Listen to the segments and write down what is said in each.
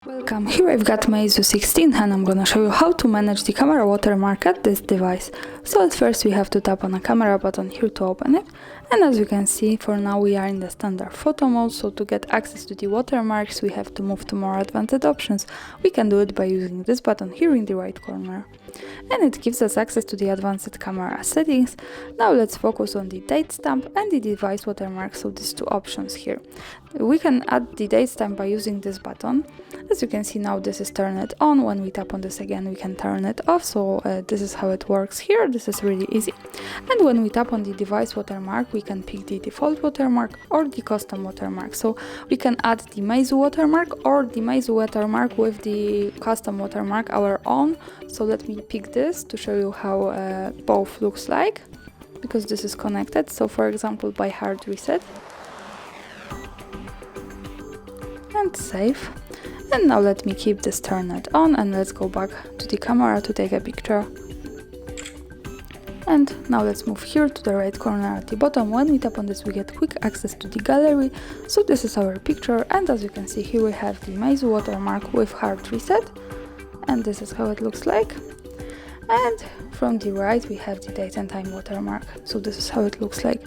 Welcome, here I've got Meizu 16th and I'm gonna show you how to manage the camera watermark at this device. So at first we have to tap on the camera button here to open it, and as you can see, for now we are in the standard photo mode, so to get access to the watermarks we have to move to more advanced options. We can do it by using this button here in the right corner. And it gives us access to the advanced camera settings. Now let's focus on the date stamp and the device watermark, so these two options here. We can add the date stamp by using this button. As you can see now this is turned on. When we tap on this again we can turn it off, so this is how it works here. This is really easy. And when we tap on the device watermark we can pick the default watermark or the custom watermark. So we can add the Meizu watermark or the Meizu watermark with the custom watermark, our own. So let me pick this to show you how both looks like, because this is connected. So for example by hard reset and save. And now let me keep this turned on and let's go back to the camera to take a picture. And now let's move here to the right corner at the bottom. When we tap on this we get quick access to the gallery. So this is our picture, and as you can see here we have the Meizu watermark with hard reset, and this is how it looks like. And from the right we have the date and time watermark, so this is how it looks like.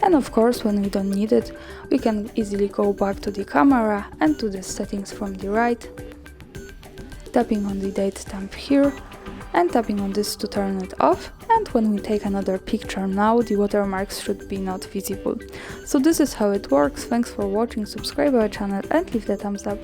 And of course when we don't need it we can easily go back to the camera and to the settings from the right, tapping on the date stamp here and tapping on this to turn it off. And when we take another picture now the watermarks should be not visible. So this is how it works. Thanks for watching, subscribe our channel and leave the thumbs up.